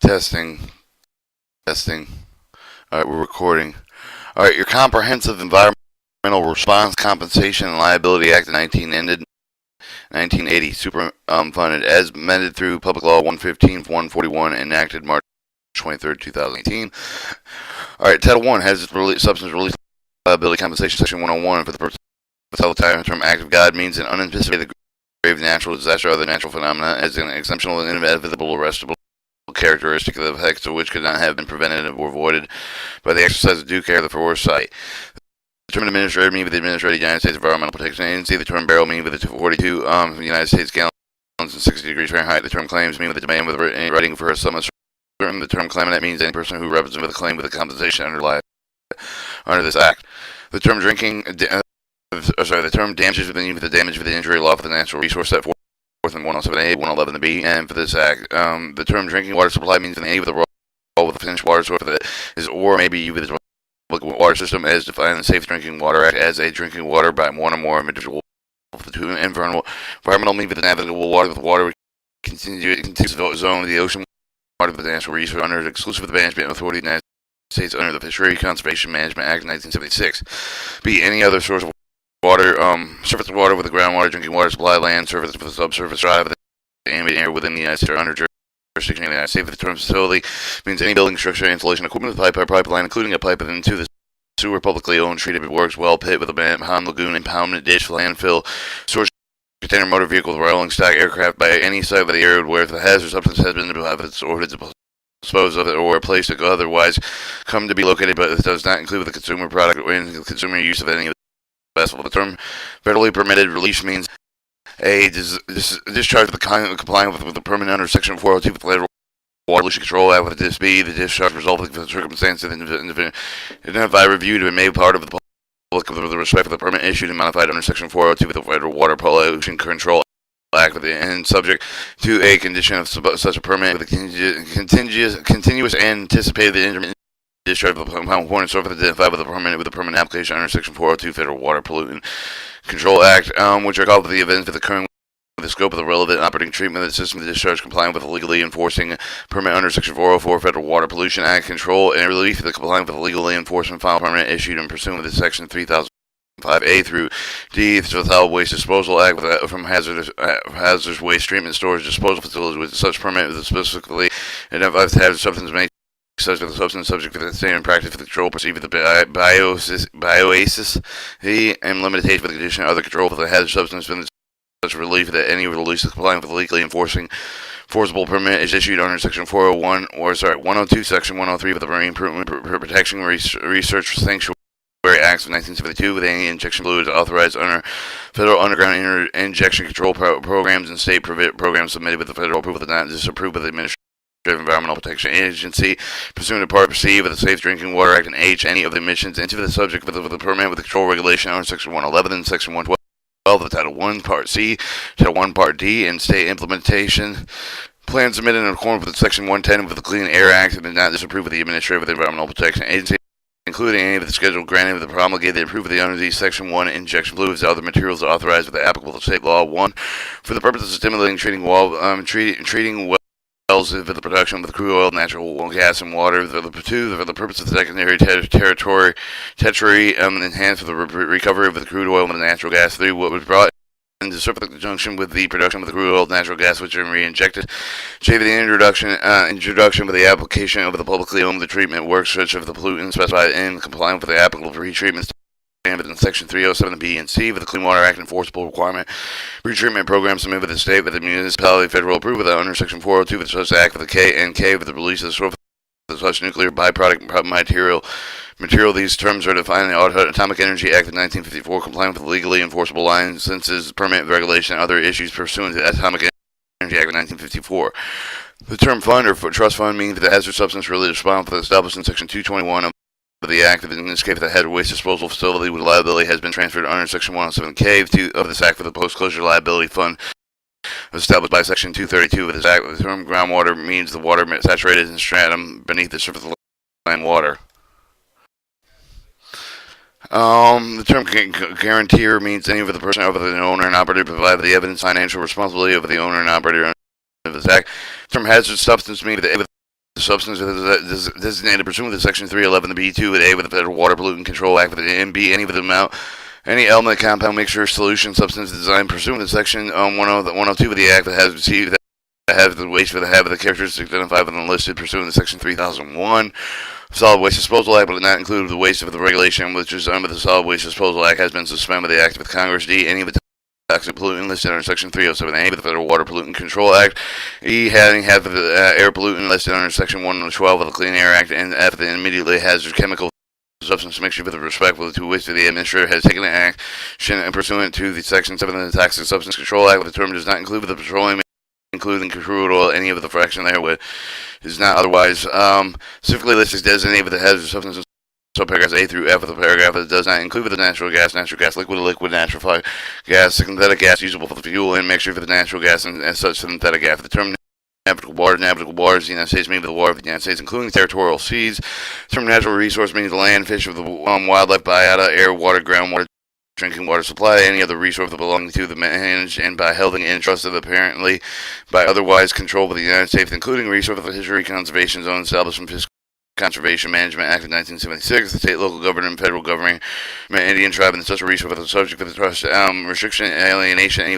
Testing, testing. Alright, we're recording. Alright, your Comprehensive Environmental Response Compensation and Liability Act of 1980, super funded, as amended through Public Law 115-141, enacted March 23rd, 2018. Alright, Title 1 has substance release liability compensation, Section 101, for the purpose of the term act of God means an unanticipated grave natural disaster or other natural phenomena as an exceptional and inevitable arrestable characteristic of the effects of which could not have been prevented or avoided by the exercise of due care of the foresight. The term administrator means with the administrator of the United States Environmental Protection Agency. The term barrel means with the 42 United States gallons and 60 degrees Fahrenheit. The term claims mean with the demand with writing for a sum of certain. The term claimant means any person who represents with a claim with a compensation under this act. The term the term damages with the damage with the injury, law for the natural resource set forth in 107A, 111B, and for this act. The term drinking water supply means any with the role with the finished water source that is or may be used with the public water system as defined in the Safe Drinking Water Act as a drinking water by one or more individual environmental means with the navigable water with water contiguous zone of the ocean water with the natural resource under the exclusive management authority of the United States under the Fishery Conservation Management Act of 1976. B. Any other source of water, surface water with the groundwater, drinking water supply, land, surface with the subsurface drive, the ambient air within the United States or under jurisdiction of the United States. The term facility means any building, structure, installation, equipment with pipe or pipeline, including a pipe into the sewer, publicly owned, treated works, well, pit with a pond, lagoon, impoundment, ditch, landfill, storage container, motor vehicle, rolling stock, aircraft by any site of the area where the hazardous substance has been disposed of it or a place that otherwise come to be located, but it does not include the consumer product or consumer use of any of the term federally permitted release means a discharge of the complying with the permit under Section 402 of the Federal Water Pollution Control Act with this be the discharge resulting from the circumstances identified review to be made part of the public with respect to the permit issued and modified under Section 402 of the Federal Water Pollution Control Act and subject to a condition of such a permit with a continuous and anticipated intermittent discharge of the component surface identified with the permanent application under Section 402 Federal Water Pollution Control Act, which are called for the events for the current the scope of the relevant operating treatment of the system of discharge complying with the legally enforcing permit under Section 404 Federal Water Pollution Act control and relief of the complying with the legally enforcement final permit issued in pursuant to Section 3005A through D, the Solid Waste Disposal Act from hazardous waste treatment storage disposal facilities with such permit with specifically identified hazardous substance may such as the substance subject to the standard practice for the control perceived with the bioasis and limitation with the condition of other control for the hazardous substance with such relief that any release of complying with the legally enforceable permit is issued under Section 102, Section 103 of the Marine Protection Research Sanctuary Acts of 1972 with any injection fluids authorized under federal underground injection control programs and state programs submitted with the federal approval that not disapproved by the Administration Environmental Protection Agency pursuant to Part C of the Safe Drinking Water Act and H any of the emissions into the subject with the permit with the control regulation under Section 111 and Section 112 of Title 1 Part C, Title 1 Part D, and state implementation plans submitted in accordance with Section 110 of the Clean Air Act and did not disapprove of the Administrative Environmental Protection Agency, including any of the schedule granted with the promulgated and approved of the under these Section 1 injection fluids and other materials authorized with the applicable state law 1 for the purpose of stimulating treating wells for the production of crude oil, natural gas, and water. For the purpose of the secondary tertiary, enhanced for the recovery of the crude oil and the natural gas. 3. What was brought into surface in conjunction with the production of the crude oil, natural gas, which are re-injected. J. The introduction with the application of the publicly owned the treatment works such of the pollutant specified in compliance with the applicable retreatment in Section 307B and C of the Clean Water Act enforceable requirement retreatment program submitted with the state with the municipality federal approval under Section 402 of the such act with the K and K with the release of the source of such nuclear byproduct material. These terms are defined in the Atomic Energy Act of 1954, complying with the legally enforceable licenses, permit regulation, and other issues pursuant to the Atomic Energy Act of 1954. The term fund or trust fund means that the hazardous substance related responsible for the established in Section 221 of the Act, in this case, the head waste disposal facility with liability has been transferred under Section 107K of this Act for the post-closure liability fund established by Section 232 of this Act. The term groundwater means the water saturated in stratum beneath the surface of land water. The term guarantor means any of the person other than the owner and operator provide the evidence financial responsibility of the owner and operator of this Act. The term hazardous substance means the substance designated pursuant to Section 311 of the B2 with A with the Federal Water Pollutant Control Act, and B any with the amount, any element, compound, mixture, solution, substance designed pursuant to Section 102 of the Act that has received the have the waste for the have the characteristics identified within the listed pursuant to Section 3001. Solid Waste Disposal Act, but not include the waste of the regulation which is under the Solid Waste Disposal Act has been suspended by the Act with Congress. D. Any of the toxic pollutant listed under Section 307A of the Federal Water Pollutant Control Act. E. Having had the air pollutant listed under Section 112 of the Clean Air Act. And F. The immediately hazardous chemical substance mixture with respect to which the administrator has taken an action and pursuant to the Section 7 of the Toxic Substance Control Act. The term does not include the petroleum, including crude oil, any of the fraction therewith is not otherwise specifically listed designated with the hazardous substances. Subparagraphs A through F of the paragraph that does not include the natural gas, liquid, natural gas, synthetic gas usable for the fuel, and mixture for the natural gas and such synthetic gas. The term navigable waters, the United States means the water of the United States, including territorial seas. The term natural resource means the land, fish, of the wildlife, biota, air, water, groundwater, drinking water supply, any other resource belonging to the managed and by held and entrusted apparently by otherwise controlled by the United States, including resource of the fishery conservation zone established from fiscal Conservation Management Act of 1976, the state, local government, and federal government, Indian tribe, and such a resource the subject of the trust, restriction, alienation, any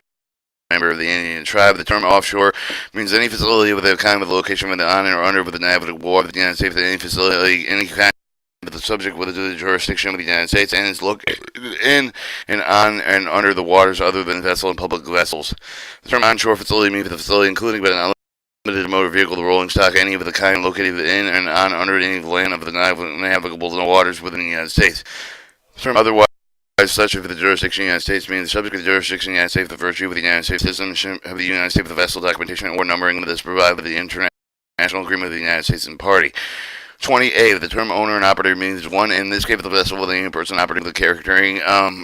member of the Indian tribe. The term offshore means any facility with a kind of location within on or under with the navigable water of the United States, any facility, any kind of the subject with the jurisdiction of the United States, and is located in and on and under the waters other than vessel and public vessels. The term onshore facility means the facility including but not limited motor vehicle, the rolling stock, any of the kind located in and on under any of the land of the navigable waters within the United States. The term otherwise such of the jurisdiction of the United States means the subject of the jurisdiction of the United States, the virtue of the United States system of the United States with the vessel documentation or numbering that is provided by the international agreement of the United States and party. 20A, the term owner and operator means one, in this case, the vessel with any person operating the carrying,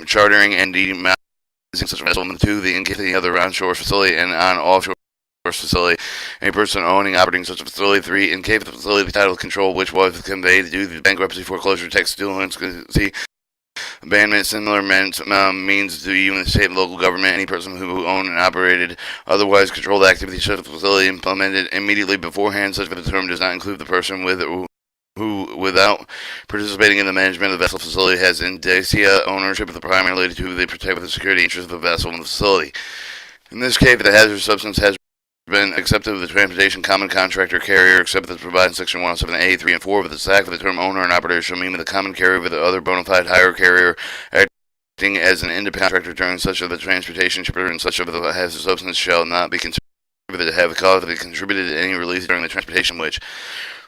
chartering, and demounting such a vessel. And 2, the in case any other onshore facility and on offshore facility, any person owning, operating such a facility. 3, in case the facility title of control which was conveyed due to bankruptcy, foreclosure, tax, delinquency, abandonment, similar means to even the state and local government, any person who owned and operated otherwise controlled activities such as the facility implemented immediately beforehand, such that the term does not include the person who, without participating in the management of the vessel facility, has indicia ownership of the primarily to the protect the security interests of the vessel and the facility. In this case, the hazardous substance has been accepted with the transportation common contractor carrier, except as provided in Section 107A, 3, and 4 of the SAC. For the term owner and operator shall mean with the common carrier with the other bona fide hire carrier acting as an independent contractor during such of the transportation shipper and such of the hazardous substance shall not be considered to have causally contributed to any release during the transportation which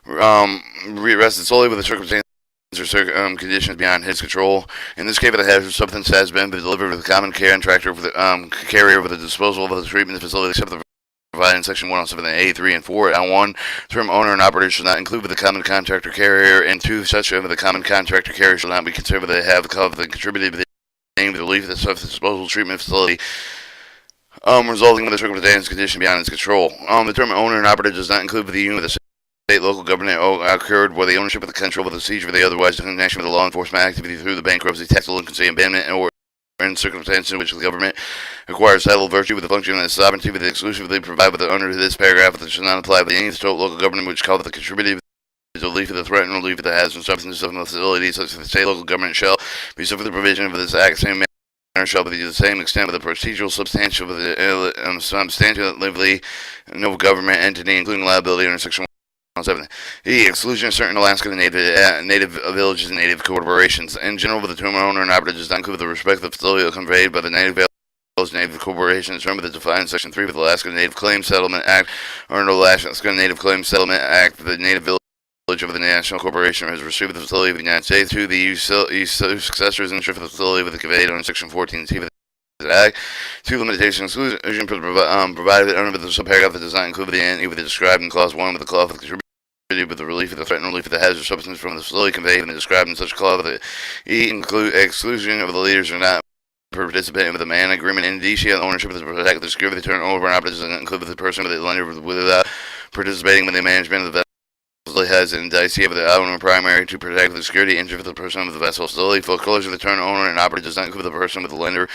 rested solely with the circumstances or conditions beyond his control. In this case, the hazardous substance has been delivered with the common contractor for the carrier with the disposal of the treatment facility except the provided in Section 107A, 3, and 4. And 1, term owner and operator shall not include with the common contractor carrier, and 2, such of the common contractor carrier shall not be considered to have contributed to the aim of the relief of the substance disposal treatment facility, resulting in the circumstance condition beyond its control. The term owner and operator does not include with the unit of the state, local government occurred where the ownership of the control of the seizure of the otherwise in connection with the law enforcement activity through the bankruptcy, tax delinquency, abandonment, or in circumstances in which the government acquires title virtue with the function and sovereignty with the exclusively provided under this paragraph that should not apply to any state local government which called the contributed to relief of the threat and relief of the hazardous substances of the facility such as the state local government shall be subject to the provision of this act same manner shall be to the same extent with the procedural substantively no government entity including liability under Section 107. E. Exclusion of certain Alaska native villages and native corporations. In general, with the term owner and operator does not include the respect of the facility conveyed by the native villages and native corporations. Remember the defined in Section 3 of the Alaska Native Claims Settlement Act, or under the Alaska Native Claims Settlement Act, the native village of the national corporation has received the facility of the United States. 2. The successors and for the facility with the conveyed under Section 14C of the Act. 2. Limitation exclusion provided under the subparagraph that does not include the end, either described in Clause 1 with the clause of the with the relief of the threat and relief of the hazardous substance from the facility conveyed and described in such clause that include exclusion of the leaders or not participating with the man agreement indicia ownership of the protect the security of the turn over and operator does not include the person with the lender without participating with the management of the vessel has an indicia of the owner primary to protect the security interest of the person with the vessel facility. Foreclosure of the turn owner and operator does not include the person with the lender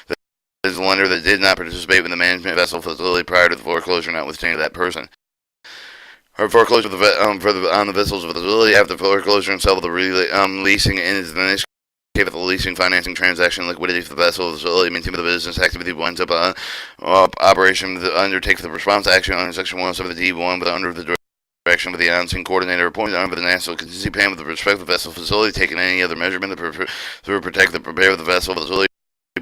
that is the lender that did not participate with the management vessel facility prior to the foreclosure notwithstanding that person. or foreclosure on the vessels of the facility after foreclosure and sale of the leasing and is the if the leasing, financing, transaction, liquidity for the vessel, the facility, maintain the business activity winds up operation, undertake the response action under Section 107 of the D1, but under the direction of the on-scene coordinator appointed under the national contingency plan with respect to the vessel facility, taking any other measurement to protect the prepare of the vessel facility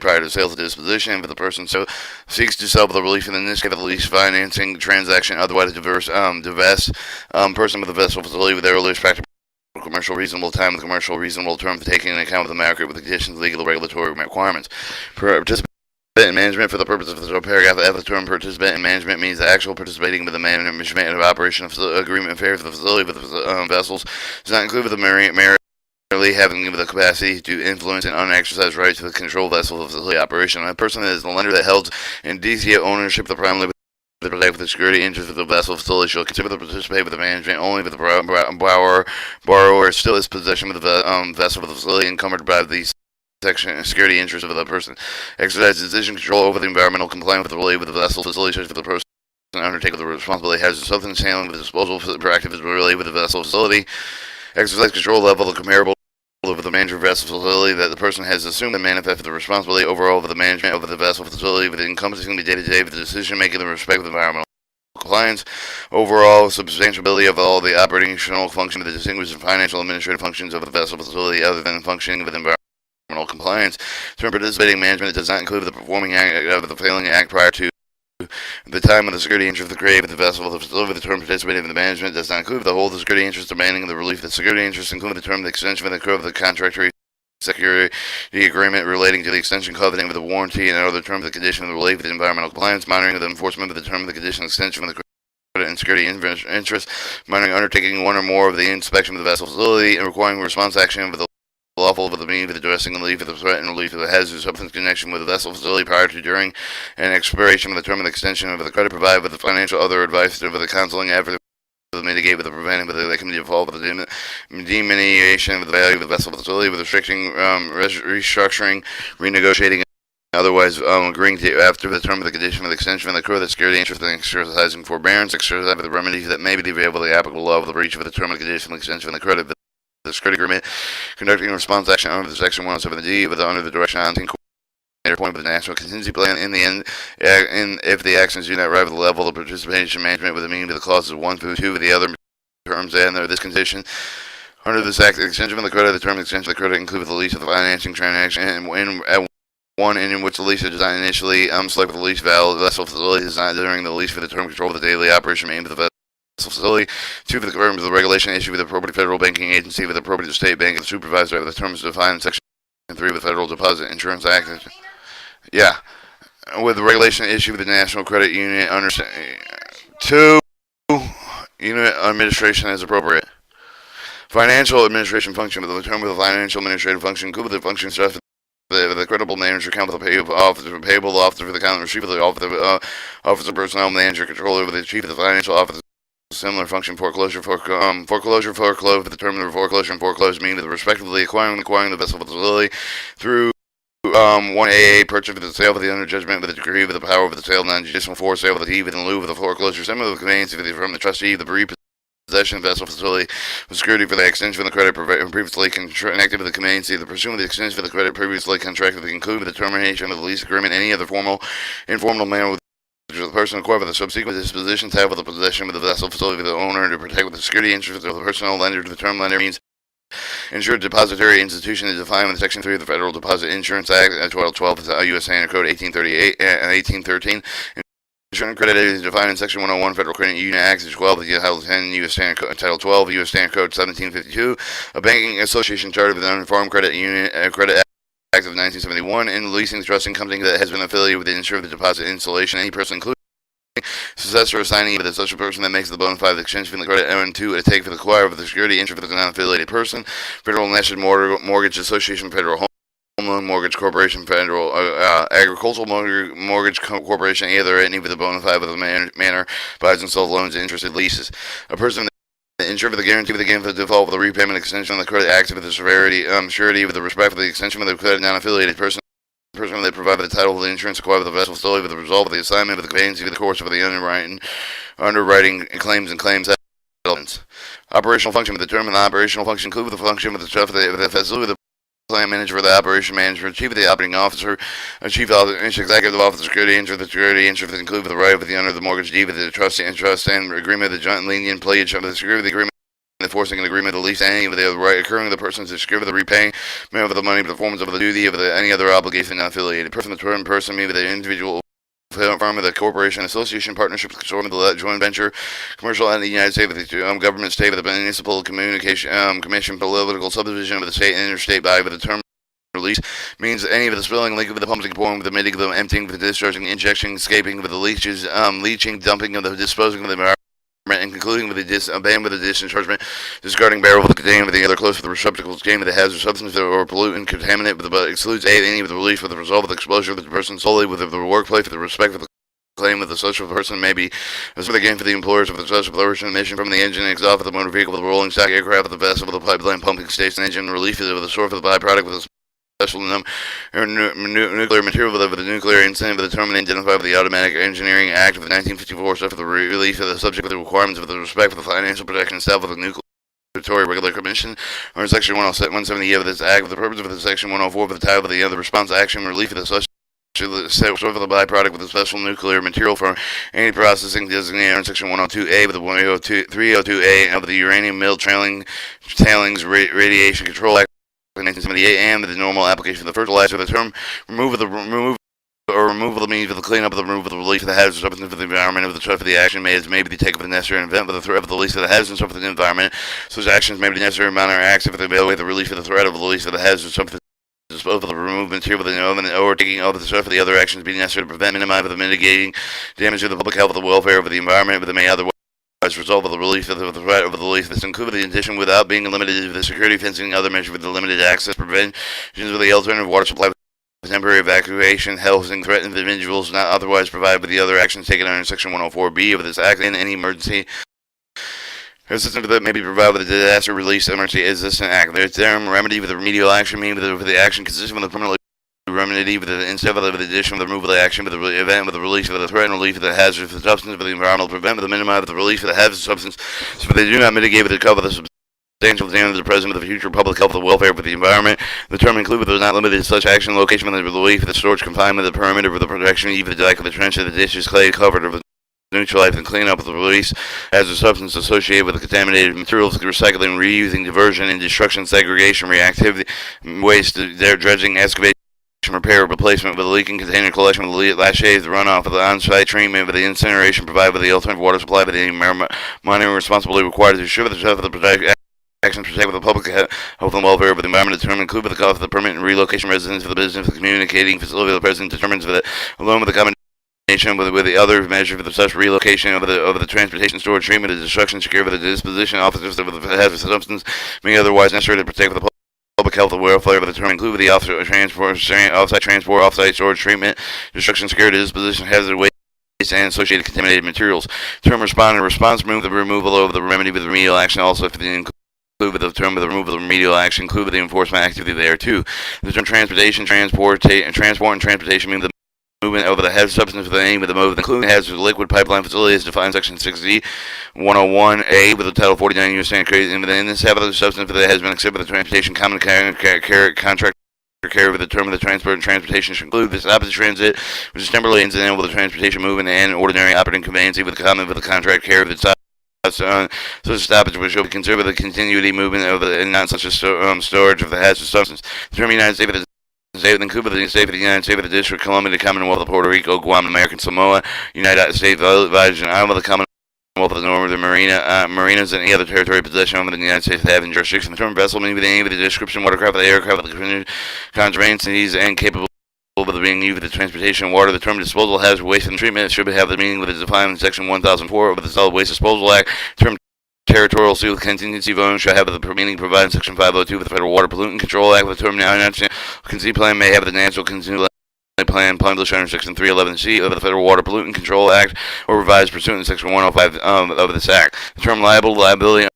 prior to sale to disposition. If the person so seeks to sell for the relief in this case of the lease financing transaction, otherwise divest person with the vessel facility with their earliest practical commercial reasonable time with commercial reasonable term for taking into account of the market with the conditions, legal, regulatory requirements. Participant in management for the purpose of the paragraph F, the term participant in management means the actual participating with the management of operation of agreement affairs for the facility with the vessels does not include the merely having the capacity to influence and unexercised rights to the control vessel of the facility operation. A person that is the lender that held in DCA ownership of the primary to protect the security interest of the vessel facility shall consider to participate with the management only if the borrower still is possession of the vessel of the facility encumbered by the section security interest of the person. Exercise decision control over the environmental compliance with the relay with the vessel facility such for the person undertake the responsibility has substance handling with disposal proactive relay with the vessel facility. Exercise control level the comparable of the manager of the vessel facility that the person has assumed and manifest the responsibility overall of the management of the vessel facility with encompassing the day-to-day with the decision making in respect of environmental compliance, overall substantiability of all the operational function of the distinguished and financial administrative functions of the vessel facility other than functioning with environmental compliance. Term participating management does not include the performing act of the failing act prior to the time of the security interest of the grave of the vessel of the facility. The term participating in the management does not include the whole of the security interest demanding the relief of the security interest, including the term of the extension of the curve of the contractory security agreement relating to the extension covenant with the warranty and other terms of the condition of the relief of the environmental compliance, monitoring of the enforcement of the term of the condition extension of the credit and security interest, monitoring undertaking one or more of the inspection of the vessel facility, and requiring response action of the lawful of the means of addressing and relief of the threat and relief of the hazardous substance connection with the vessel facility prior to, during, and expiration of the term of the extension of the credit provided with the financial other advice of the counseling effort to mitigate with the preventing with the committee default with the diminution of the value of the vessel facility with restricting, restructuring, renegotiating, otherwise agreeing to after the term of the condition of the extension of the crew, the security interest in exercising forbearance, exercising the remedies that may be available to the applicable law of the breach of the term of the condition of the extension of the credit. The security agreement, conducting a response action under the Section 107D with under the direction of the coordinator point of the national contingency plan. In the end, if the actions do not arrive at the level of participation management with the meaning of the clauses 1 through 2 of the other terms and under this condition, under this act, the extension of the credit, the term of the extension of the credit includes the lease of the financing transaction, and when at one in which the lease is designed initially select the lease vessel facility designed during the lease for the term control of the daily operation aimed at the facility. 2 for the terms of the regulation issued with the appropriate federal banking agency with the appropriate state bank and the supervisor of the terms defined in Section 3 of the Federal Deposit Insurance Act. Yeah. With the regulation issued with the National Credit Union under 2 unit administration as appropriate. Financial administration function with the term of the financial administrative function include the function stuff the credible manager, account for the payable officer for the account receiver, the officer personnel manager, controller over the chief of the financial officer. Similar function foreclosure for the term of foreclosure and foreclosure meaning the respectively acquiring the vessel facility through 1AA purchase of the sale of the under judgment with the degree of the power of the sale non-judicial for sale of the deed within lieu of the foreclosure similar to the conveyance from the trustee of the repossession vessel facility with security for the extension of the credit previously connected with the conveyance the pursuant of the extension of the credit previously contracted to conclude with the termination of the lease agreement any other informal manner with the person acquired with the subsequent disposition to have with the possession of the vessel facility of the owner to protect with the security interest of the personal lender to the term lender means insured depository institution is defined in Section 3 of the Federal Deposit Insurance Act, 1212 U.S. Standard Code 1838 and 1813. Insurance credit is defined in Section 101 Federal Credit Union Act, 12 of Title 10 U.S. Standard Code, Title 12 U.S. Standard Code 1752. A banking association chartered with an uninformed credit union, credit Act of 1971, and leasing trusting company that has been affiliated with the insurer of the deposit installation. Any person, including successor or signee with such a person that makes the bona fide exchange from the credit and 2 a take for the acquirer of the security interest for the non-affiliated person. Federal National Mortgage Association, Federal Home Loan Mortgage Corporation, Federal Agricultural Mortgage Corporation, either any with the bona fide with the manner buys and sells loans and interested leases. A person insured for the guarantee of the gain for the default of the repayment extension of the credit active with the surety with the respect for the extension of the credit non-affiliated person that provided the title of the insurance acquired with the vessel facility with the result of the assignment of the conveyance of the course of the underwriting claims and claims elements. Operational function of the term and the operational function include the function of the facility, the plant manager, the operation manager, chief of the operating officer, chief executive officer, security interest include the right of the owner of the mortgage deed with the trust and agreement of the joint lenient pledge of the security of the agreement, enforcing an agreement of the lease any of the right occurring to the person to secure the repaying of the money, performance of the duty of any other obligation not affiliated person, the term person, maybe the individual firm of the corporation, association, partnership, consortium, the joint venture, commercial entity, United States, with the government, state, with the municipal communication commission, political subdivision of the state and interstate body, with the term release means any of the spilling, leaking, with the pumping, pouring, with the emitting, with the emptying, with the discharging, injection, escaping, with the leaches, leaching, dumping, of the disposing of the environment, and concluding with the ban with the dischargement, discarding barrel with the container with the other close with the receptacles, game with the hazardous substance or pollutant, contaminant, but excludes any with the release with the result of the exposure of the person solely with the workplace with the respect of the claim of the social person may be as for the gain for the employers of the social person emission from the engine exhaust of the motor vehicle with the rolling stock aircraft with the vessel with the pipeline pumping station engine relief of the source of the byproduct with the special nuclear material with the nuclear incident with the term identified with the Automatic Engineering Act of 1954 stuff for the relief of the subject with the requirements of the respect for the financial protection itself of the nuclear regular commission or section 170 of this act with the purpose of the section 104 of the title of the other response action relief of the such for the byproduct with the special nuclear material for any processing designated under section 102A with the 302A of the uranium mill tailings radiation control act 1978 and the normal application of the fertilizer. The term removal of the means of the cleanup of the removal of the release of the hazardous substance for the environment of the threat for the action may be taken for the necessary event with the threat of the release of the hazardous substance for the environment. Such actions may be necessary amount or acts if they evaluate the release of the threat of the release of the hazardous substance. Dispose of the removed material within the oven or taking over the stuff for the other actions being necessary to prevent, minimize, the mitigating damage to the public health, the welfare of the environment, but they may otherwise result of the release of the threat of the release. This includes the addition without being limited to the security fencing, other measures with the limited access, preventions with the alternative water supply, temporary evacuation, housing threatened individuals not otherwise provided with the other actions taken under Section 104B of this Act in any emergency. Assistance that may be provided with a disaster release emergency assistance act. There's term remedy with the remedial action, meaning with the action consistent with the permanent remedy with the instead of the addition of the removal of the action with the event with the release of the threat and relief of the hazardous substance of the environmental prevent with the minimize of the release of the hazardous substance so they do not mitigate with the cover the substantial damage to the present of the future public health, the welfare of the environment. The term included but is not limited to such action, location, with the relief of the storage, confinement, the perimeter, of the protection, even the dike of the trench, of the dishes, clay covered, of the neutralize and clean up with the release as a substance associated with the contaminated materials, recycling, reusing, diversion, and destruction, segregation, reactivity, waste, their dredging, excavation, repair, replacement with the leaking container, collection with the laches, the runoff of the on-site treatment with the incineration provided with the alternative water supply with the monitoring responsibility required to ensure the of the protection actions protect the public health and welfare of the environment determined include with the cost of the permanent relocation residence for the business, the communicating facility of the president determines with it along with the common with the other measure for the such relocation of the transportation, storage, treatment, and destruction, secure with the disposition officers of the hazardous substance may otherwise necessary to protect the public health and welfare of the term include with the offsite transport, offsite storage, treatment, destruction, security, disposition, hazardous waste, and associated contaminated materials. Term respond and response move the removal of the remedy with remedial action also for the include with the term of the removal of the remedial action include with the enforcement activity there too. The term transportation, transport, and transportation mean the movement over the hazardous substance with the aim of the move, including hazardous liquid pipeline facility as defined in Section 6Z 101A with the Title 49 U.S. Standard and within this hazardous substance that has been accepted by the transportation common contract care of the term of the transport and transportation should include this opposite transit, which is temporarily incidental with the transportation movement and ordinary operating conveyance with the common with the contract care of the such a stoppage which will be considered the continuity movement of the and not such a storage of the hazardous substance. The term United States State of Cuba, the State of the United States of the District of Columbia, the Commonwealth of Puerto Rico, Guam, American Samoa, United States Virgin Islands, the Commonwealth of the Northern Marinas, and any other territory possession of the United States having jurisdiction. The term vessel means any of the description, watercraft, the aircraft, the conveyances, and capable of being used for the transportation of water. The term disposal, hazardous waste, and treatment should have the meaning with it defined in Section 1004 of the Solid Waste Disposal Act. The term territorial sea with contingency of ownership shall have the meaning provided in Section 502 of the Federal Water Pollutant Control Act. With the term national contingency plan may have the natural contingency plan published under Section 311C of the Federal Water Pollutant Control Act or revised pursuant to Section 105 of this Act. The term liability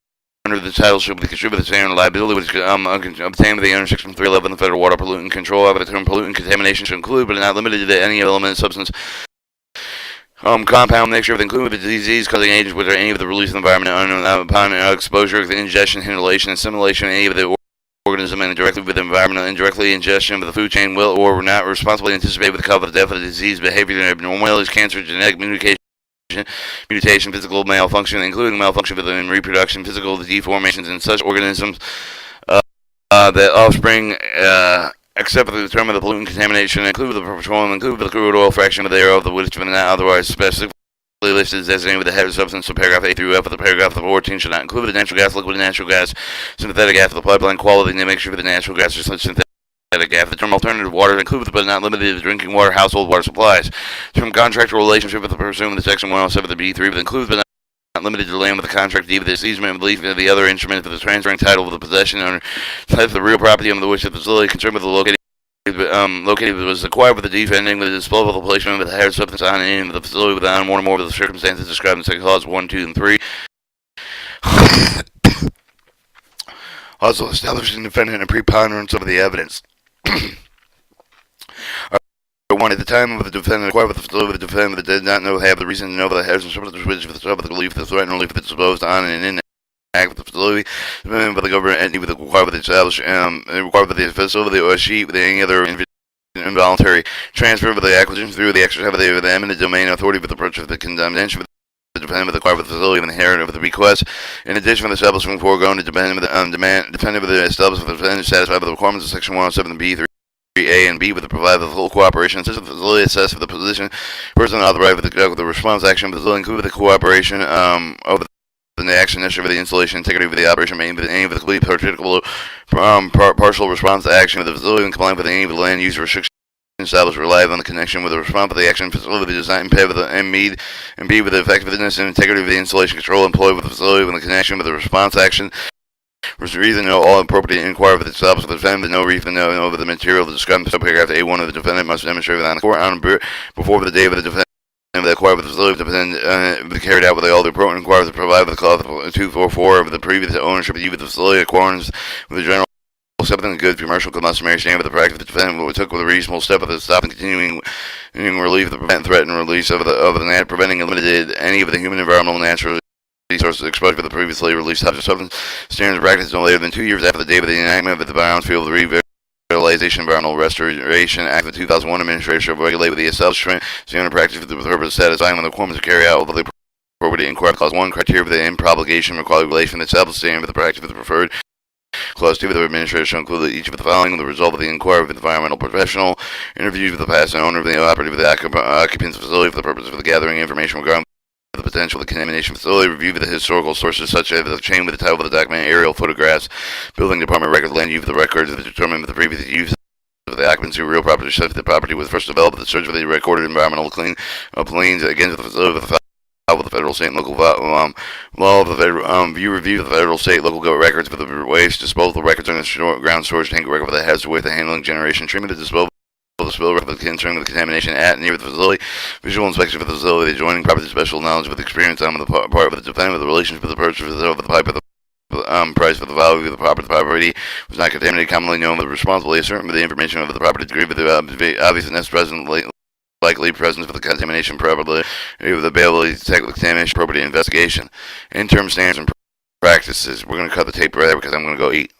under the title should be contributed to the liability which obtained with the under Section 311 of the Federal Water Pollutant Control Act. The term pollutant contamination should include but not limited to any element, substance, compound mixture of including the disease-causing agents, which are any of the release of the environment upon exposure, ingestion, inhalation, assimilation, any of the organism and directly with the environment, indirectly ingestion of the food chain will or not responsibly anticipate with the cause of the death of the disease, behavior abnormalities, cancer, genetic mutation, physical malfunction, including malfunction within reproduction, physical deformations in such organisms, that offspring, except for the term of the pollutant contamination, include the petroleum, include the crude oil fraction of thereof, the which not otherwise specifically listed as designated with the header substance. So paragraph A through F of the paragraph of 14 should not include the natural gas, liquid natural gas, synthetic gas, the pipeline quality, and the mixture of the natural gas or synthetic gas. The term alternative water includes but not limited to drinking water, household water supplies. The term contractual relationship with the pursuant of section 107 of the B3 includes but not limited to the land with the contract deed with the easement of belief of the other instrument for the transferring title of the possession owner, type of the real property under which the facility concerned with the located was acquired with the defending with the disposal of the placement of the header substance on and in the facility without one or more of the circumstances described in section clause 1, 2, and 3. Also establishing defendant a preponderance of the evidence. 1. At the time of the defendant acquired with the facility, the defendant did not know have the reason to know that the header substance which for the belief the threat and relief that disposed on and in act with the facility, by the government entity with the required with the established, required with the facility or sheet with any other involuntary transfer of the acquisition through the exercise of the eminent domain authority with the purchase of the condemnation of the defendant with the acquired with the facility of the inherit of the request. In addition, from the establishment foregoing, the defendant with the defendant with the establishment of the defendant satisfied with the requirements of section 107 and B3. A and B with the provide of full cooperation, assist the facility assess for the position, person authorized with the response action, facility include the cooperation of the action necessary for the installation, integrity of the operation, made with any of the complete partial response to action of the facility and complying with any of the land use restrictions established rely on the connection with the response of the action facility design and pay with the and B with the effectiveness and integrity of the installation control employed with the facility with the connection with the response action. Was the reason all appropriate inquiry with the establishment of the defendant, no reason to know over the material described in subparagraph A1 of the defendant must demonstrate without the court on before the day of the defendant. The acquired with the facility defendant carried out with all the appropriate inquiries to provide with the clause 244 of the previous ownership of the facility accordance with the general accepting the good commercial customary standard of the practice of the defendant took with a reasonable step of the stop and continuing relief of the prevent threat and release of the net preventing and limited any of the human environmental natural resources exposure for the previously released substance standards of practice no later than 2 years after the date of the enactment of the Brownfield Revitalization Environmental Restoration Act of 2001 administration shall regulate with the establishment standard practice for the purpose of satisfying when the requirements to carry out the appropriate inquiry. Clause 1 criteria for the improbation required regulation that establishes standard for the practice of the preferred. Clause 2 of the administration shall include each of the following: the result of the inquiry with the environmental professional, interviews with the past owner of the operative of the occupants of the facility for the purpose of the gathering information regarding the potential of the contamination facility, review of the historical sources such as the chain with the title of the document, aerial photographs, building department records, land use of the records, the determined the previous use of the occupancy of real property, such that the property was first developed, the search for the recorded environmental claims against the facility with the federal, state, and local law of the federal, view review of the federal, state, local government records for the waste disposal records on the ground storage tank record for the hazardous waste, the handling, generation, treatment, the disposal. The spill record concern with the contamination at and near the facility, visual inspection for the facility, the adjoining property, special knowledge with experience on the part of the defendant with the relationship with the purchase of the pipe of the price for the value of the property was not contaminated, commonly known with responsibly certain with the information of the property degree with the obviousness present likely presence of the contamination probably with the ability to detect the contamination appropriate investigation. In terms standards and practices, we're going to cut the tape right there because I'm going to go eat.